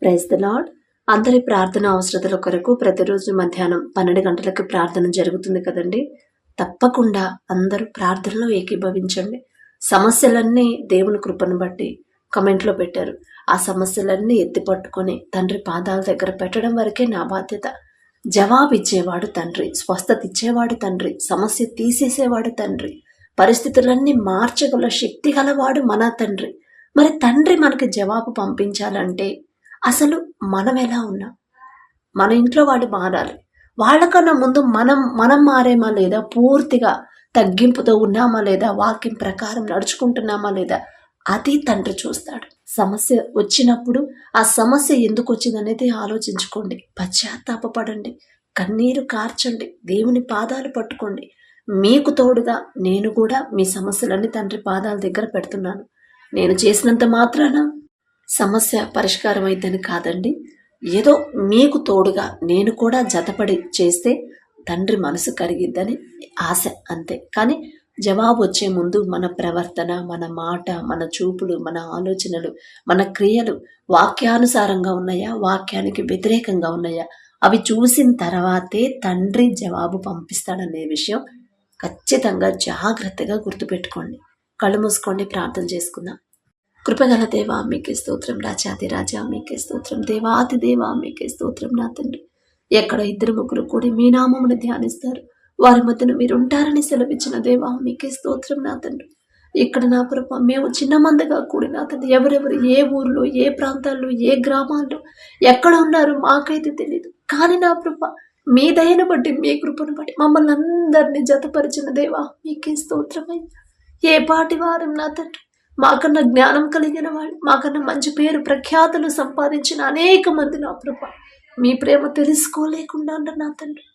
Praise the lord. అందరి ప్రార్థన అవసరతల కొరకు ప్రతిరోజు మధ్యాహ్నం 12 గంటలకు ప్రార్థన జరుగుతుంది కదండి. తప్పకుండా అందరూ ప్రార్థనలో ఏకీభవించండి. సమస్యలన్నీ దేవుని కృపను బట్టి కమెంట్లో పెట్టారు. ఆ సమస్యలన్నీ ఎత్తి పట్టుకొని తండ్రి పాదాల దగ్గర పెట్టడం వరకే నా బాధ్యత. జవాబు ఇచ్చేవాడు తండ్రి, స్వస్థత ఇచ్చేవాడు తండ్రి, సమస్య తీసేసేవాడు తండ్రి, పరిస్థితులన్నీ మార్చగల శక్తి గలవాడు మన తండ్రి. మరి తండ్రి మనకి జవాబు పంపించాలంటే అసలు మనం ఎలా ఉన్నాం? మన ఇంట్లో వాళ్ళు మారాలి. వాళ్ళకన్నా ముందు మనం మారేమా లేదా? పూర్తిగా తగ్గింపుతో ఉన్నామా లేదా? వాక్యం ప్రకారం నడుచుకుంటున్నామా లేదా? అది తండ్రి చూస్తాడు. సమస్య వచ్చినప్పుడు ఆ సమస్య ఎందుకు వచ్చింది అనేది ఆలోచించుకోండి. పశ్చాత్తాపపడండి, కన్నీరు కార్చండి, దేవుని పాదాలు పట్టుకోండి. మీకు తోడుగా నేను కూడా మీ సమస్యలన్నీ తండ్రి పాదాల దగ్గర పెడుతున్నాను. నేను చేసినంత మాత్రాన సమస్య పరిష్కారం అయితేనే కాదండి. ఏదో మీకు తోడుగా నేను కూడా జతపడి చేస్తే తండ్రి మనసు కరిగిద్దని ఆశ, అంతే. కానీ జవాబు వచ్చే ముందు మన ప్రవర్తన, మన మాట, మన చూపులు, మన ఆలోచనలు, మన క్రియలు వాక్యానుసారంగా ఉన్నాయా, వాక్యానికి వ్యతిరేకంగా ఉన్నాయా, అవి చూసిన తర్వాతే తండ్రి జవాబు పంపిస్తాడనే విషయం ఖచ్చితంగా జాగ్రత్తగా గుర్తుపెట్టుకోండి. కళ్ళు మూసుకోండి, ప్రార్థన చేసుకుందాం. కృపగల దేవా మీకే స్తోత్రం, రాజాది రాజా మీకే స్తోత్రం, దేవాది దేవా మీకే స్తోత్రం. నా తండ్రి, ఎక్కడ 2-3 కూడి మీ నామమును ధ్యానిస్తారు వారి మధ్యన మీరు ఉంటారని సెలవిచ్చిన దేవా మీకే స్తోత్రం. నా తండ్రి, ఇక్కడ నా కృప మేము చిన్న మందగా కూడి నా తండ్రి, ఎవరెవరు ఏ ఊర్లో, ఏ ప్రాంతాల్లో, ఏ గ్రామాల్లో ఎక్కడ ఉన్నారు మాకైతే తెలియదు. కానీ నా కృప మీ దయను బట్టి, మీ కృపను బట్టి మమ్మల్ని అందరినీ జతపరిచిన దేవా మీకే స్తోత్రమయ్య. ఏ పాటి వారం నా తండ్రి, మాకన్నా జ్ఞానం కలిగిన వాడు, మాకన్నా మంచి పేరు ప్రఖ్యాతులు సంపాదించిన అనేక మంది నా ప్రభ మీ ప్రేమ తెలుసుకోలేకుండా నా తండ్రి,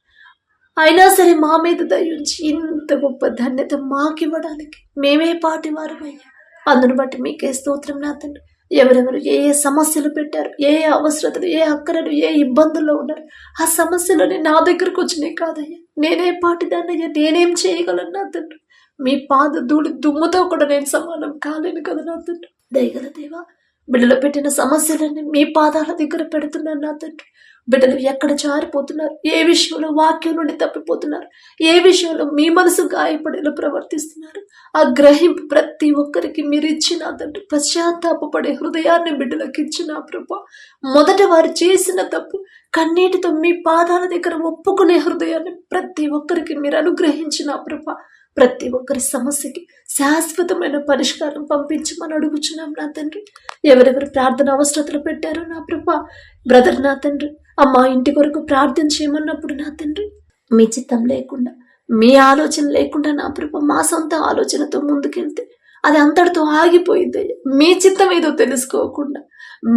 అయినా సరే మా మీద దయించి ఇంత గొప్ప ధన్యత మాకివ్వడానికి మేమే పాటి వారమయ్యా. అందును బట్టి మీకే స్తోత్రం నా తండ్రి. ఎవరెవరు ఏ ఏ సమస్యలు పెట్టారు, ఏ ఏ అవసరతలు, ఏ అక్కరలు, ఏ ఇబ్బందుల్లో ఉన్నారు, ఆ సమస్యలని నా దగ్గరకు వచ్చినాయి కాదయ్యా. నేనే పాటిదాన్నయ్యా, నేనేం చేయగలను నా తండ్రి? మీ పాద ధూళి దుమ్ముతో కూడా నేను సమానం కాలేను కదా నా తండ్రి. దయగల దేవా, బిడ్డలు పెట్టిన సమస్యలన్నీ మీ పాదాల దగ్గర పెడుతున్నాను నా తండ్రి. బిడ్డలు ఎక్కడ జారిపోతున్నారు, ఏ విషయంలో వాక్యం నుండి తప్పిపోతున్నారు, ఏ విషయంలో మీ మనసు గాయపడేలా ప్రవర్తిస్తున్నారు, ఆ గ్రహింపు ప్రతి ఒక్కరికి మీరు ఇచ్చిన తండ్రి. పశ్చాత్తాపడే హృదయాన్ని బిడ్డలకు ఇచ్చిన ప్రభా, మొదట వారు చేసిన తప్పు కన్నీటితో మీ పాదాల దగ్గర ఒప్పుకునే హృదయాన్ని ప్రతి ఒక్కరికి మీరు అనుగ్రహించిన ప్రభా. ప్రతి ఒక్కరి సమస్యకి శాశ్వతమైన పరిష్కారం పంపించమని అడుగుచున్నాం నా తండ్రి. ఎవరెవరు ప్రార్థన అవసరతలు పెట్టారో నా ప్రభా, బ్రదర్ నా తండ్రి, అమ్మ ఇంటి కొరకు ప్రార్థన చేయమన్నప్పుడు నా తండ్రి, మీ చిత్తం లేకుండా, మీ ఆలోచన లేకుండా నా ప్రభా, మా సొంత ఆలోచనతో ముందుకెళ్తే అది అంతటితో ఆగిపోయింది. మీ చిత్తం ఏదో తెలుసుకోకుండా,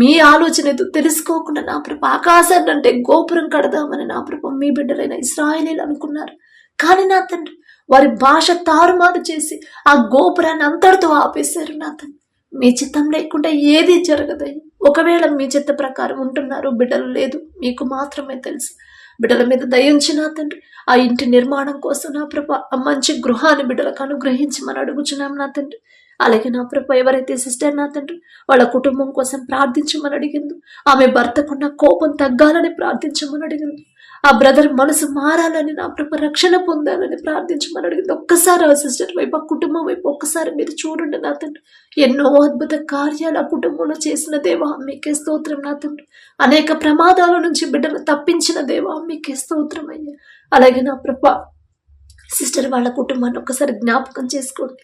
మీ ఆలోచన ఏదో తెలుసుకోకుండా నా ప్రభా, ఆకాశాన్ని అంటే గోపురం కడదామని నా ప్రభా మీ బిడ్డలైన ఇశ్రాయేలీలు అనుకున్నారు. కానీ నా తండ్రి, వారి భాష తారుమారు చేసి ఆ గోపురాన్ని అంతటితో ఆపేశారు నా తండ్రి. మీ చిత్తం లేకుండా ఏది జరగదయ్యి. ఒకవేళ మీ చిత్త ప్రకారం ఉంటున్నారు, బిడ్డలు లేదు, మీకు మాత్రమే తెలుసు. బిడ్డల మీద దయించి నా తండ్రి, ఆ ఇంటి నిర్మాణం కోసం నా ప్రభ ఆ మంచి గృహాన్ని బిడ్డలకు అనుగ్రహించమని అడుగుచున్నాం నా తండ్రి. అలాగే నా ప్రభ ఎవరైతే సిస్టర్ నా తండ్రి వాళ్ళ కుటుంబం కోసం ప్రార్థించమని అడిగింది, ఆమె భర్తకున్న కోపం తగ్గాలని ప్రార్థించమని అడిగింది, ఆ బ్రదర్ మనసు మారాలని నా ప్రభ రక్షణ పొందాలని ప్రార్థించమని అడిగింది. ఒక్కసారి ఆ సిస్టర్ వైపు, ఆ కుటుంబం వైపు ఒక్కసారి మీరు చూడండి నా తండ్రి. ఎన్నో అద్భుత కార్యాలు ఆ కుటుంబంలో చేసిన దేవా మీకే స్తోత్రం నా తండ్రి. అనేక ప్రమాదాల నుంచి బిడ్డలు తప్పించిన దేవా మీకే స్తోత్రం అయ్యా. అలాగే నా ప్రభ సిస్టర్ వాళ్ళ కుటుంబాన్ని ఒక్కసారి జ్ఞాపకం చేసుకోండి.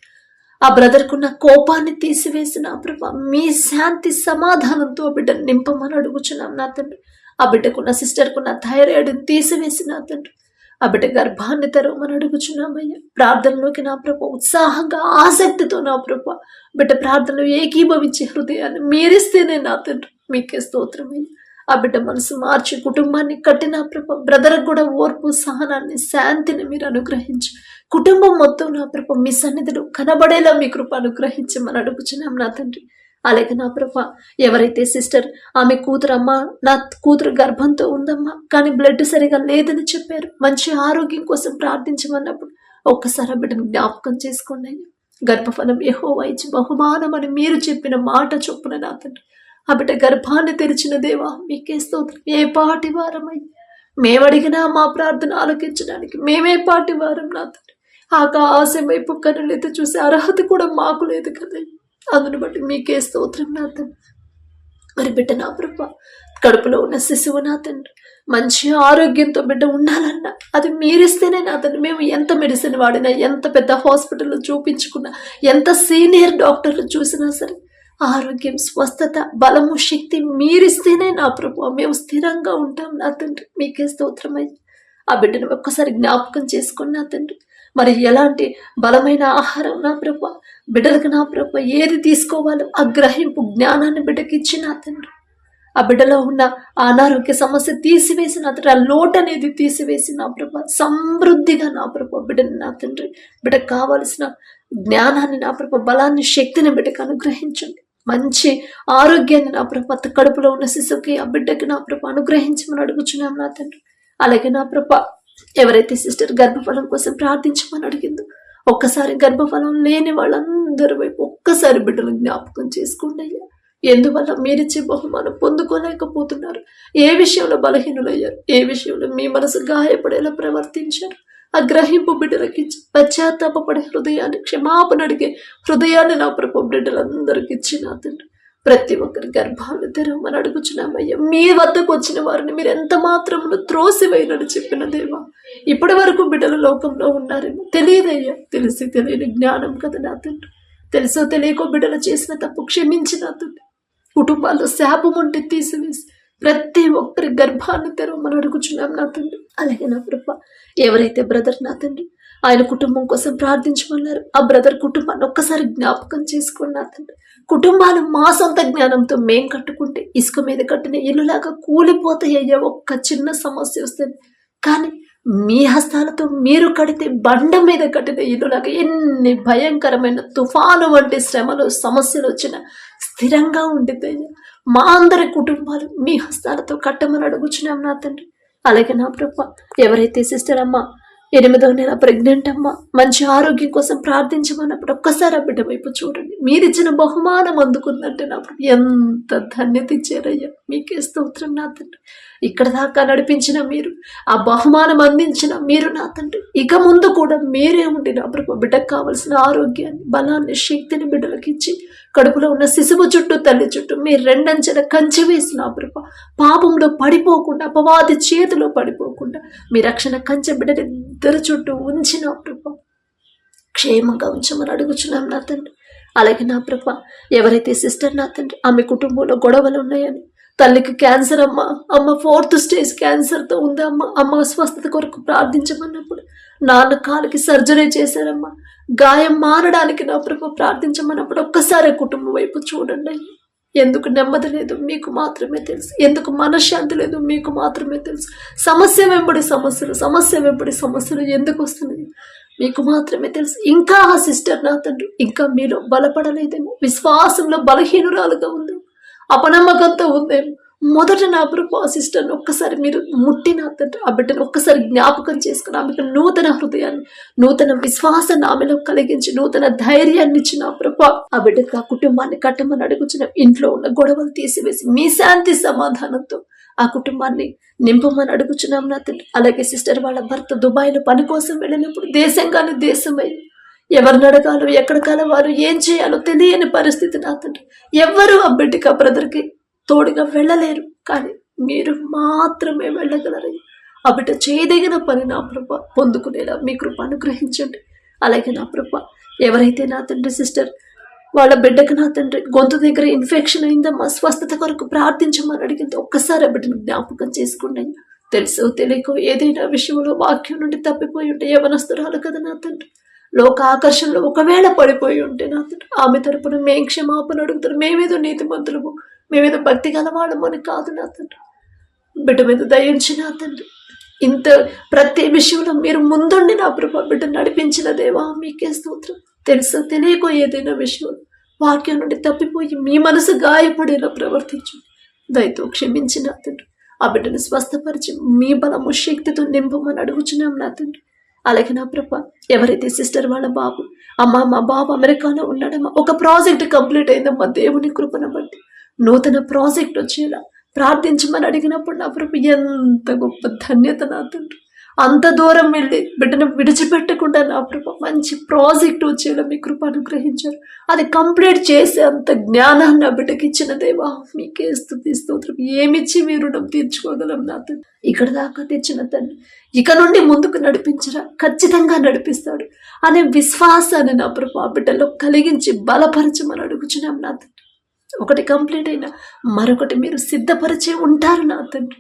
ఆ బ్రదర్కున్న కోపాన్ని తీసివేసిన ప్రభ మీ శాంతి సమాధానంతో బిడ్డను నింపమని అడుగుచున్నాం నా తండ్రి. ఆ బిడ్డకున్న సిస్టర్కున్న థైరాయిడ్ తీసివేసి నా తండ్రి, ఆ బిడ్డ గర్భాన్ని తెరవమని అడుగుచున్నామయ్యా. ప్రార్థనలోకి నా ప్రభ ఉత్సాహంగా, ఆసక్తితో నా ప్రభ బిడ్డ ప్రార్థనలు ఏకీభవించే హృదయాన్ని మీరిస్తేనే నా తండ్రి మీకే స్తోత్రమయ్యా. ఆ బిడ్డ మనసు మార్చి కుటుంబాన్ని కట్టిన ప్రభ బ్రదర్కి కూడా ఓర్పు, సహనాన్ని, శాంతిని మీరు అనుగ్రహించి కుటుంబం మొత్తం నా ప్రభ మీ సన్నిధిలో కనబడేలా మీ కృప అనుగ్రహించమని అడుగుచున్నాం నా తండ్రి. అలాగే నా ప్రభ ఎవరైతే సిస్టర్ ఆమె కూతురు, అమ్మ నా కూతురు గర్భంతో ఉందమ్మా కానీ బ్లడ్ సరిగా లేదని చెప్పారు, మంచి ఆరోగ్యం కోసం ప్రార్థించమన్నప్పుడు ఒక్కసారి బిడ్డను జ్ఞాపకం చేసుకోండి అయ్యా. గర్భఫలం యెహోవా ఇచ్చి బహుమానం అని మీరు చెప్పిన మాట చొప్పున నా తండ్రి ఆ బిడ్డ గర్భాన్ని తెరిచిన దేవా మీకే స్తోత్రం. ఏ పాటి వారమై మేమడిగినా మా ప్రార్థన ఆలకించడానికి మేమే పాటి వారం నా తండ్రి. ఆకాశం వైపు కనులైతే చూసే అర్హత కూడా మాకు లేదు కదా. అందును బట్టి మీకే స్తోత్రం నా తండ్రి. మరి బిడ్డ నా ప్రభ కడుపులో ఉన్న శిశువు నా తండ్రి మంచి ఆరోగ్యంతో బిడ్డ ఉండాలన్నా అది మీరిస్తేనే నా తండ్రి. మేము ఎంత మెడిసిన్ వాడినా, ఎంత పెద్ద హాస్పిటల్లో చూపించుకున్నా, ఎంత సీనియర్ డాక్టర్లు చూసినా సరే ఆరోగ్యం, స్వస్థత, బలము, శక్తి మీరిస్తేనే నా ప్రభు మేము స్థిరంగా ఉంటాం నా తండ్రి. మీకే స్తోత్రమయ్య. ఆ బిడ్డను ఒక్కసారి జ్ఞాపకం చేసుకుని నా తండ్రి. మరి ఎలాంటి బలమైన ఆహారం నా ప్రభు బిడ్డలకు నా ప్రభు ఏది తీసుకోవాలో ఆ గ్రహింపు జ్ఞానాన్ని బిడ్డకి ఇచ్చి నా తండ్రి. ఆ బిడ్డలో ఉన్న అనారోగ్య సమస్య తీసివేసి నా తండ్రి, ఆ లోటు అనేది తీసివేసి నా ప్రభు సమృద్ధిగా నా ప్రభు బిడ్డని నా తండ్రి బిడ్డకు కావలసిన జ్ఞానాన్ని నా ప్రభు బలాన్ని, శక్తిని బిడ్డకు అనుగ్రహించండి. మంచి ఆరోగ్యాన్ని నా ప్రభు కడుపులో ఉన్న శిశువుకి ఆ బిడ్డకి నా ప్రభు అనుగ్రహించమని అడుగుచున్నాం నా తండ్రి. అలాగే నా ప్రభు ఎవరైతే సిస్టర్ గర్భఫలం కోసం ప్రార్థించమని అడిగిందో ఒక్కసారి గర్భఫలం లేని వాళ్ళందరి వైపు ఒక్కసారి బిడ్డలు జ్ఞాపకం చేసుకోండి అయ్యా. ఎందువల్ల మీరిచ్చే బహుమానం పొందుకోలేకపోతున్నారు? ఏ విషయంలో బలహీనులయ్యారు? ఏ విషయంలో మీ మనసు గాయపడేలా ప్రవర్తించారు? ఆ గ్రహింపు బిడ్డలకి ఇచ్చి పశ్చాత్తాపడే హృదయాన్ని, క్షమాపణ అడిగే హృదయాన్ని నా ప్రభు బిడ్డలందరికీ ఇచ్చి నా తండ్రి ప్రతి ఒక్కరి గర్భాలు తెరవమని అడుగుచున్నామయ్యా. మీ వద్దకు వచ్చిన వారిని మీరు ఎంత మాత్రమును త్రోసివేయనని చెప్పిన దేవా, ఇప్పటి వరకు బిడ్డల లోకంలో ఉన్నారేమో తెలియదయ్యా. తెలిసి తెలియని జ్ఞానం కదా నా తండ్రి. తెలుసో తెలియకో బిడ్డలు చేసిన తప్పు క్షమించి నా తండ్రి. కుటుంబాల్లో శాపం ఉంటే తీసివేసి ప్రతి ఒక్కరి గర్భాన్ని తెరవమని అడుగుచున్నాం నా తండ్రి. అలాగే నా ప్రభ ఎవరైతే బ్రదర్ నా తండ్రి ఆయన కుటుంబం కోసం ప్రార్థించమన్నారు, ఆ బ్రదర్ కుటుంబాన్ని ఒక్కసారి జ్ఞాపకం చేసుకోండి నా తండ్రి. కుటుంబాలు మా సొంత జ్ఞానంతో మేం కట్టుకుంటే ఇసుక మీద కట్టిన ఇల్లులాగా కూలిపోతాయ్యా ఒక్క చిన్న సమస్య వస్తుంది. కానీ మీ హస్తాలతో మీరు కడితే బండ మీద కట్టిన ఇల్లులాగా ఎన్ని భయంకరమైన తుఫాను వంటి శ్రమలు, సమస్యలు వచ్చినా స్థిరంగా ఉండిద్దయ్యా. మా అందరి కుటుంబాలు మీ హస్తాలతో కట్టమని అడుగుచున్నాం నా తండ్రి. అలాగే నా ప్రభ ఎవరైతే సిస్టర్ అమ్మ 8వ నెల ప్రెగ్నెంట్ అమ్మ మంచి ఆరోగ్యం కోసం ప్రార్థించమన్నప్పుడు ఒక్కసారి ఆ బిడ్డ వైపు చూడండి. మీరిచ్చిన బహుమానం అందుకుందంటే నా ప్రభు ఎంత ధన్యత ఇచ్చారయ్యా. మీకే స్తోత్రం నా తండ్రి. ఇక్కడ దాకా నడిపించిన మీరు, ఆ బహుమానం అందించిన మీరు నా తండ్రి, ఇక ముందు కూడా మీరే ఉండి నా ప్రభు బిడ్డకు కావలసిన ఆరోగ్యాన్ని, బలాన్ని, శక్తిని బిడ్డలకు ఇచ్చి కడుపులో ఉన్న శిశువు చుట్టూ, తల్లి చుట్టూ మీరు 2 అంచెల కంచె వేసి నా ప్రభు పాపంలో పడిపోకుండా, అపవాది చేతిలో పడిపోకుండా మీ రక్షణ కంచె బిడ్డలిద్దరి చుట్టూ ఉంచి నా ప్రభు క్షేమంగా ఉంచమని అడుగుచున్నాం నా తండ్రి. అలాగే నా ప్రభ ఎవరైతే సిస్టర్ నా తండ్రి ఆమె కుటుంబంలో గొడవలు ఉన్నాయని, తల్లికి క్యాన్సర్ అమ్మ 4th స్టేజ్ క్యాన్సర్తో ఉంది అమ్మ స్వస్థత కొరకు ప్రార్థించమన్నప్పుడు, నాన్న కాలికి సర్జరీ చేశారమ్మా, గాయం మారడానికి నా ప్రభు ప్రార్థించమన్నప్పుడు ఒక్కసారి కుటుంబం వైపు చూడండి. ఎందుకు నెమ్మది లేదు మీకు మాత్రమే తెలుసు. ఎందుకు మనశ్శాంతి లేదు మీకు మాత్రమే తెలుసు. సమస్య వెంబడి సమస్యలు ఎందుకు వస్తున్నాయి మీకు మాత్రమే తెలుసు. ఇంకా ఆ సిస్టర్ నా తండ్రి ఇంకా మీలో బలపడలేదేమో, విశ్వాసంలో బలహీనురాలుగా ఉందేమో, అపనమ్మకంతో ఉందేమో. మొదట నా ప్రభు ఆ సిస్టర్ని ఒక్కసారి మీరు ముట్టి నా తండ్రి ఆ బిడ్డను ఒక్కసారి జ్ఞాపకం చేసుకుని ఆమెకు నూతన హృదయాన్ని, నూతన విశ్వాసాన్ని ఆమెలో కలిగించి, నూతన ధైర్యాన్ని ఇచ్చి నా ప్రభు ఆ బిడ్డకు ఆ కుటుంబాన్ని కట్టమని అడుగుచిన, ఇంట్లో ఉన్న గొడవలు తీసివేసి మీ శాంతి సమాధానంతో ఆ కుటుంబాన్ని నింపమని అడుగుచున్నాం నా తండ్రి. అలాగే సిస్టర్ వాళ్ళ భర్త దుబాయ్లో పని కోసం వెళ్ళినప్పుడు దేశంగానే దేశమై ఎవరిని అడగాలో, ఎక్కడ కలవాలో, ఏం చేయాలో తెలియని పరిస్థితి నా తండ్రి. ఎవరు ఆ బిడ్డకి ఆ బ్రదర్కి తోడుగా వెళ్ళలేరు, కానీ మీరు మాత్రమే వెళ్ళగలరు. ఆ బిడ్డ చేయదగిన పని నా ప్రభ పొందుకునేలా మీ కృప అనుగ్రహించండి. అలాగే నా ప్రభ ఎవరైతే నా తండ్రి సిస్టర్ వాళ్ళ బిడ్డకు నా తండ్రి గొంతు దగ్గర ఇన్ఫెక్షన్ అయిందమ్మా, స్వస్థత కొరకు ప్రార్థించమని అడిగింది, ఒక్కసారి ఆ బిడ్డను జ్ఞాపకం చేసుకోండి. తెలుసో తెలియకో ఏదైనా విషయంలో వాక్యం నుండి తప్పిపోయి ఉంటే యవనస్తురాలు కదా నా తండ్రి, లోక ఆకర్షణలో ఒకవేళ పడిపోయి ఉంటే నా తండ్రి ఆమె తరపున మేం క్షమాపణ అడుగుతారు. మేమేదో నీతిమంతులము, మేమేదో భక్తి గలవాడము అని కాదు నా తండ్రి. బిడ్డ మీద దయించి నా తండ్రి ఇంత ప్రతి విషయంలో మీరు ముందుండి నా ప్రభు బిడ్డ నడిపించిన దేవా మీకే స్తోత్రం. తెలుసో తెలియకో ఏదైనా విషయం వాక్యం నుండి తప్పిపోయి మీ మనసు గాయపడేలా ప్రవర్తించు, దయతో క్షమించి నా తండ్రి ఆ బిడ్డను స్వస్థపరిచి మీ బలము శక్తితో నింపమని అడుగుచున్నాం నా తండ్రి. అలాగే నా ప్రభ ఎవరైతే సిస్టర్ వాళ్ళ బాబు మా బాబు అమెరికాలో ఉన్నాడమ్మా, ఒక ప్రాజెక్ట్ కంప్లీట్ అయిందమ్మా దేవుని కృపను బట్టి. నూతన ప్రాజెక్ట్ వచ్చేలా ప్రార్థించమని అడిగినప్పుడు నా ప్రభు ఎంత గొప్ప ధన్యత నా తండ్రి. అంత దూరం వెళ్ళి బిడ్డను విడిచిపెట్టకుండా నా ప్రభు మంచి ప్రాజెక్ట్ వచ్చేలా మీ కృప అనుగ్రహించారు. అది కంప్లీట్ చేసే అంత జ్ఞానాన్ని నా బిడ్డకి ఇచ్చిన దేవా మీకే స్తుతి స్తోత్రం. ఏమిచ్చి మీ రుణం తీర్చుకోగలం నా తండ్రి. ఇక్కడ దాకా తెచ్చిన తండ్రి ఇక నుండి ముందుకు నడిపించరా, ఖచ్చితంగా నడిపిస్తాడు అనే విశ్వాసాన్ని నా ప్రభు ఆ బిడ్డలో కలిగించి బలపరచమని అడుగుచున్నాం నా తండ్రి. ఒకటి కంప్లీట్ అయినా మరొకటి మీరు సిద్ధపరిచే ఉంటారు నా తండ్రి.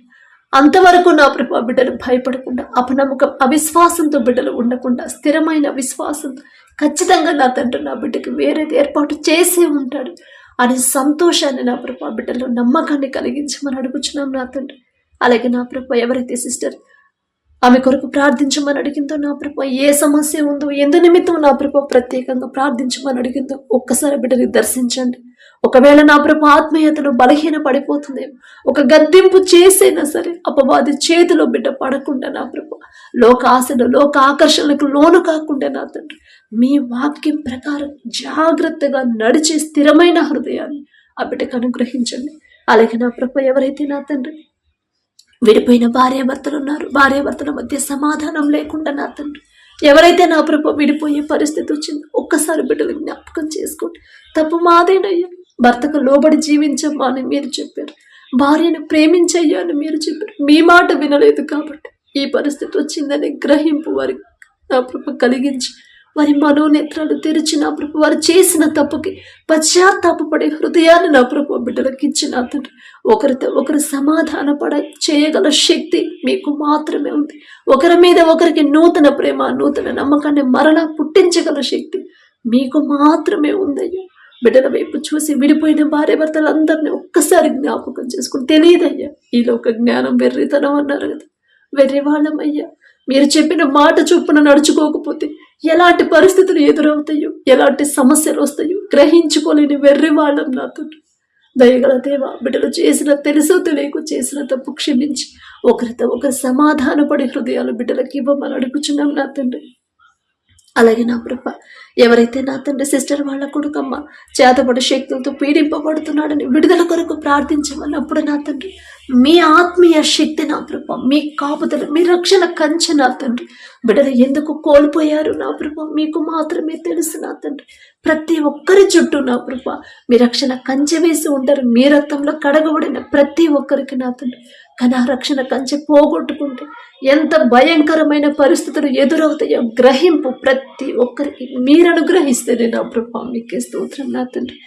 అంతవరకు నా ప్రభు బిడ్డలు భయపడకుండా, అపనమ్మకం అవిశ్వాసంతో బిడ్డలు ఉండకుండా స్థిరమైన విశ్వాసంతో ఖచ్చితంగా నా తండ్రి నా బిడ్డకి వేరేది ఏర్పాటు చేసే ఉంటాడు అనే సంతోషాన్ని నా ప్రభు బిడ్డలో నమ్మకాన్ని కలిగించమని అడుగుచున్నాం నా తండ్రి. అలాగే నా ప్రభు ఎవరైతే సిస్టర్ ఆమె కొరకు ప్రార్థించమని అడిగిందో నా ప్రభు, ఏ సమస్య ఉందో ఎందు నిమిత్తం నా ప్రభు ప్రత్యేకంగా ప్రార్థించమని అడిగిందో ఒక్కసారి బిడ్డని దర్శించండి. ఒకవేళ నా ప్రభు ఆత్మీయతలో బలహీన పడిపోతుందేమో, ఒక గద్దింపు చేసైనా సరే అపవాది చేతిలో బిడ్డ పడకుండా నా ప్రభు లోక ఆశలు లోక ఆకర్షణలకు లోను కాకుండా నా తండ్రి మీ వాక్యం ప్రకారం జాగ్రత్తగా నడిచే స్థిరమైన హృదయాన్ని ఆ బిడ్డకు అనుగ్రహించండి. అలాగే నా ప్రభు ఎవరైతే నా తండ్రి విడిపోయిన భార్యాభర్తలు ఉన్నారు, భార్యాభర్తల మధ్య సమాధానం లేకుండా నా తండ్రి ఎవరైతే నా ప్రభు విడిపోయే పరిస్థితి వచ్చిందో ఒక్కసారి బిడ్డలు జ్ఞాపకం చేసుకోండి. తప్పు మాదేనయ్యా, భర్తకు లోబడి జీవించమ్మా అని మీరు చెప్పారు, భార్యను ప్రేమించయ్యా అని మీరు చెప్పారు. మీ మాట వినలేదు కాబట్టి ఈ పరిస్థితి వచ్చిందని గ్రహింపు వారికి నా ప్రభు కలిగించి వారి మనోనేత్రాలు తెరిచి నా ప్రభు వారు చేసిన తప్పుకి పశ్చాత్తాపపడే హృదయాన్ని నా ప్రభు బిడ్డలకు ఇచ్చిన తండ్రి ఒకరితో ఒకరు సమాధాన చేయగల శక్తి మీకు మాత్రమే ఉంది. ఒకరి మీద ఒకరికి నూతన ప్రేమ నూతన నమ్మకాన్ని మరలా పుట్టించగల శక్తి మీకు మాత్రమే ఉందయ్యా. బిడ్డల వైపు చూసి విడిపోయిన భార్యాభర్తలందరినీ ఒక్కసారి జ్ఞాపకం చేసుకుని తెలియదయ్యా ఈ లోక జ్ఞానం వెర్రితనం అన్నారు కదా, వెర్రి వాళ్ళమయ్యా. మీరు చెప్పిన మాట చొప్పున నడుచుకోకపోతే ఎలాంటి పరిస్థితులు ఎదురవుతాయో, ఎలాంటి సమస్యలు వస్తాయో గ్రహించుకోలేని వెర్రి వాళ్ళం నాతో. దయగల దేవ, బిడ్డలు చేసిన తెలుసో తెలియకు చేసిన తప్పు క్షమించి ఒకరితో ఒకరు సమాధానపడి హృదయాలు బిడ్డలకి ఇవ్వమని అడుగుచున్నాం నా తండ్రి. అలాగే నా ప్రభ ఎవరైతే నా తండ్రి సిస్టర్ వాళ్ళ కొడుకమ్మ చేతపడి శక్తులతో పీడింపబడుతున్నాడని విడుదల కొరకు ప్రార్థించమన్నప్పుడు నా తండ్రి మీ ఆత్మీయ శక్తి నా ప్రభ, మీ కాపుదల, మీ రక్షణ కంచె నా తండ్రి బిడ్డలు ఎందుకు కోల్పోయారు నా ప్రభ మీకు మాత్రమే తెలుసు నా తండ్రి. ప్రతి ఒక్కరి చుట్టూ నా ప్రభ మీ రక్షణ కంచె వేసి ఉంటారు. మీ రక్తంలో కడగబడిన ప్రతి ఒక్కరికి నా తండ్రి కానీ ఆ రక్షణ కంచె పోగొట్టుకుంటే ఎంత భయంకరమైన పరిస్థితులు ఎదురవుతాయో గ్రహింపు ప్రతి ఒక్కరికి మీరు అనుగ్రహిస్తేనే నా ప్రభా మీకే స్తోత్రం నా తండ్రి.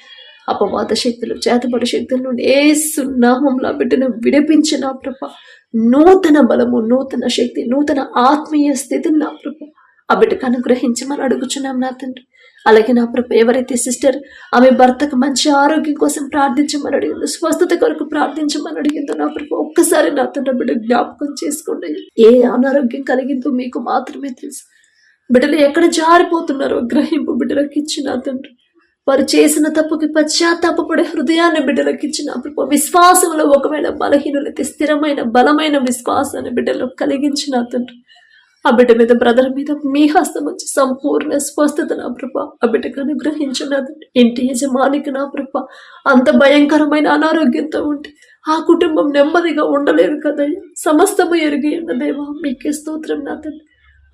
అపవాద శక్తులు చేతబడి శక్తుల నుండి యేసు నామములో బిడ్డను విడిపించి నా ప్రభా నూతన బలము నూతన శక్తి నూతన ఆత్మీయ స్థితిని నా ప్రభా ఆ బిడ్డకు అనుగ్రహించమని అడుగుచున్నాం నా తండ్రి. అలాగే నా ప్రభు ఎవరైతే సిస్టర్ ఆమె భర్తకు మంచి ఆరోగ్యం కోసం ప్రార్థించమని అడిగిందో, స్వస్థత కొరకు ప్రార్థించమని అడిగిందో నా ప్రభు ఒక్కసారి నా తండ్రి బిడ్డ జ్ఞాపకం చేసుకోండి. ఏ అనారోగ్యం కలిగిందో మీకు మాత్రమే తెలుసు. బిడ్డలు ఎక్కడ జారిపోతున్నారో గ్రహింపు బిడ్డలకు ఇచ్చిన తండ్రి. వారు చేసిన తప్పుకి పశ్చాత్తాపపడే హృదయాన్ని బిడ్డలకు ఇచ్చిన ప్రభు. విశ్వాసంలో ఒకవేళ బలహీనులైతే స్థిరమైన బలమైన విశ్వాసాన్ని బిడ్డలో కలిగించిన తండ్రి. ఆ బిడ్డ మీద బ్రదర్ మీద మీ హస్తం వచ్చి సంపూర్ణ స్వస్థత నా ప్రభ ఆ బిడ్డకు అనుగ్రహించినది. ఇంటి యజమానికి నా ప్రభ అంత భయంకరమైన అనారోగ్యంతో ఉంటే ఆ కుటుంబం నెమ్మదిగా ఉండలేదు కదయ్యా. సమస్తము ఎరిగి ఉన్న దేవా మీకే స్తోత్రం నా తండ్రి.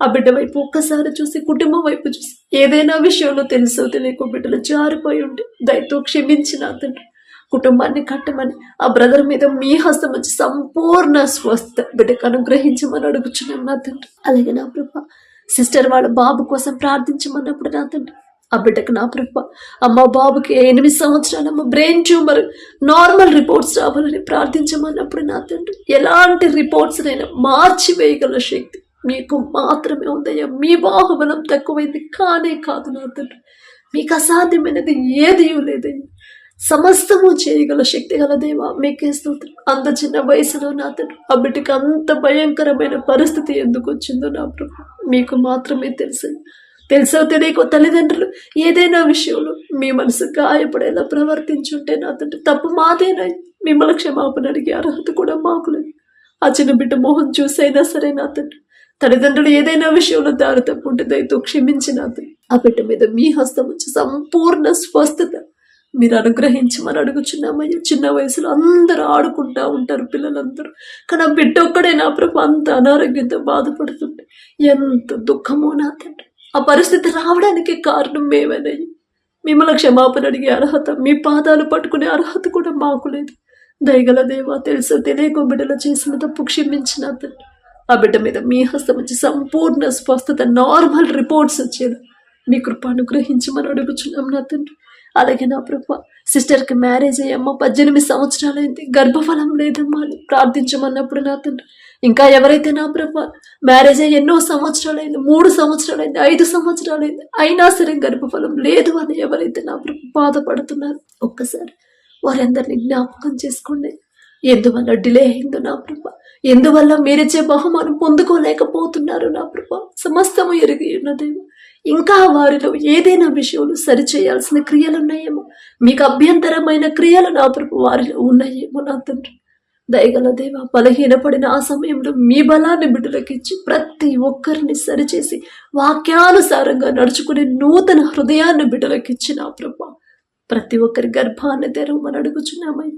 ఆ బిడ్డ వైపు ఒక్కసారి చూసి కుటుంబం వైపు చూసి ఏదైనా విషయంలో తెలుసో తెలియకో బిడ్డలు జారిపోయి ఉంటే దయతో క్షమించిన తండ్రి కుటుంబాన్ని కట్టమని ఆ బ్రదర్ మీద మీ హస్తం వచ్చి సంపూర్ణ స్వస్థ బిడ్డకు అనుగ్రహించమని అడుగుచున్నాం నా తండ్రి. అలాగే నా ప్రభ సిస్టర్ వాళ్ళ బాబు కోసం ప్రార్థించమన్నప్పుడు నా తండ్రి ఆ బిడ్డకు నా ప్రభ అమ్మ బాబుకి 8 సంవత్సరాలమ్మ బ్రెయిన్ ట్యూమర్ నార్మల్ రిపోర్ట్స్ రావాలని ప్రార్థించమన్నప్పుడు నా తండ్రి ఎలాంటి రిపోర్ట్స్ అయినా మార్చి వేయగల శక్తి మీకు మాత్రమే ఉందయ్యా. మీ బాహుబలం తక్కువైంది కానే కాదు నా తండ్రి. మీకు అసాధ్యమైనది ఏదీ లేదయ్యా. సమస్తము చేయగల శక్తి గల దేవా మీకే స్తోత్రం. అంత చిన్న వయసులో నా తండ్రి ఆ బిడ్డకి అంత భయంకరమైన పరిస్థితి ఎందుకు వచ్చిందో నా ప్రభు మీకు మాత్రమే తెలుసో తెలియకో తల్లిదండ్రులు ఏదైనా విషయంలో మీ మనసు గాయపడేలా ప్రవర్తించుంటే నా తండ్రి తప్పు మాదేనా, మిమ్మల్ని క్షమాపణ అడిగే అర్హత కూడా మాకు లేదు. ఆ చిన్న బిడ్డ మోహన్ చూసైనా సరే నా తండ్రి తల్లిదండ్రులు ఏదైనా విషయంలో దారి తప్పుంటే దయతో క్షమించిన ఆ బిడ్డ మీద మీ హస్తం వచ్చి సంపూర్ణ స్వస్థత మీరు అనుగ్రహించమని అడుగుచున్నామయ్యా. చిన్న వయసులో అందరూ ఆడుకుంటా ఉంటారు పిల్లలందరూ, కానీ ఆ బిడ్డ ఒక్కడే నా ప్రభు అంత అనారోగ్యంతో బాధపడుతుంటే ఎంత దుఃఖమో నా తండ్రి. ఆ పరిస్థితి రావడానికి కారణం మేమేనయ్యా. మిమ్మల్ని క్షమాపణ అడిగే అర్హత, మీ పాదాలు పట్టుకునే అర్హత కూడా మాకు లేదు. దయగల దేవా, తెలుసో తెలియక బిడ్డలో చేసిన తప్పు క్షమించిన తండ్రి. ఆ బిడ్డ మీద మీ హస్తం వచ్చి సంపూర్ణ స్వస్థత, నార్మల్ రిపోర్ట్స్ వచ్చేది మీ కృప అనుగ్రహించమని అడుగుచున్నాం నా తండ్రి. అలాగే నా ప్రభు, సిస్టర్కి మ్యారేజ్ అయ్యమ్మ 18 సంవత్సరాలైంది, గర్భఫలం లేదమ్మా అని ప్రార్థించమన్నప్పుడు నా తండ్రి, ఇంకా ఎవరైతే నా ప్రభు మ్యారేజ్ అయ్యి ఎన్నో సంవత్సరాలైంది, 3 సంవత్సరాలైంది, 5 సంవత్సరాలైంది, అయినా సరే గర్భఫలం లేదు అని ఎవరైతే నా ప్రభు బాధపడుతున్నారు, ఒక్కసారి వారందరినీ జ్ఞాపకం చేసుకోండి. ఎందువల్ల డిలే అయిందో నా ప్రభు, ఎందువల్ల మీరిచ్చే బహుమానం పొందుకోలేకపోతున్నారు నా ప్రభు, సమస్తము ఎరిగి ఉన్నదేమో. ఇంకా వారిలో ఏదైనా విషయంలో సరిచేయాల్సిన క్రియలు ఉన్నాయేమో, మీకు అభ్యంతరమైన క్రియలు నా ప్రభు వారిలో ఉన్నాయేమో నా తండ్రి. దయగల దేవ, బలహీనపడిన ఆ సమయంలో మీ బలాన్ని బిడ్డలకు ఇచ్చి ప్రతి ఒక్కరిని సరిచేసి వాక్యానుసారంగా నడుచుకునే నూతన హృదయాన్ని బిడ్డలకు ఇచ్చి నా ప్రభు ప్రతి ఒక్కరి గర్భాన్ని తెరవమని అడుగుచున్నామయ్య.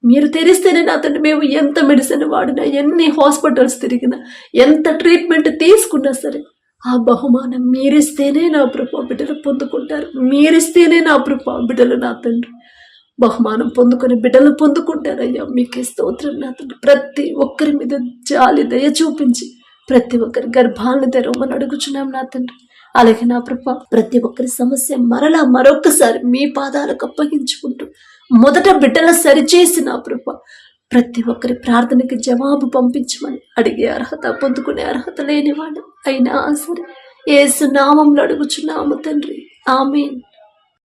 మీరు తెరిస్తేనే నా తండ్రి, మేము ఎంత మెడిసిన్ వాడినా, ఎన్ని హాస్పిటల్స్ తిరిగినా, ఎంత ట్రీట్మెంట్ తీసుకున్నా సరే ఆ బహుమానం మీరిస్తేనే నా ప్రభు బిడ్డలు పొందుకుంటారు. మీరిస్తేనే నా ప్రభు బిడ్డలు నా తండ్రి బహుమానం పొందుకొని బిడ్డలు పొందుకుంటారయ్యా. మీకే స్తోత్రం నా తండ్రి. ప్రతి ఒక్కరి మీద జాలి దయ చూపించి ప్రతి ఒక్కరి గర్భాలను తెరవమని అడుగుచున్నాం నా తండ్రి. అలాగే నా ప్రభు, ప్రతి ఒక్కరి సమస్య మరలా మరొక్కసారి మీ పాదాలకు అప్పగించుకుంటూ మొదట బిడ్డల సరిచేసి నా ప్రభు ప్రతి ఒక్కరి ప్రార్థనకి జవాబు పంపించమని అడిగే అర్హత, పొందుకునే అర్హత లేనివాడు అయినా సరే యేసు నామంలో అడుగుచున్నాము తండ్రి. ఆమేన్.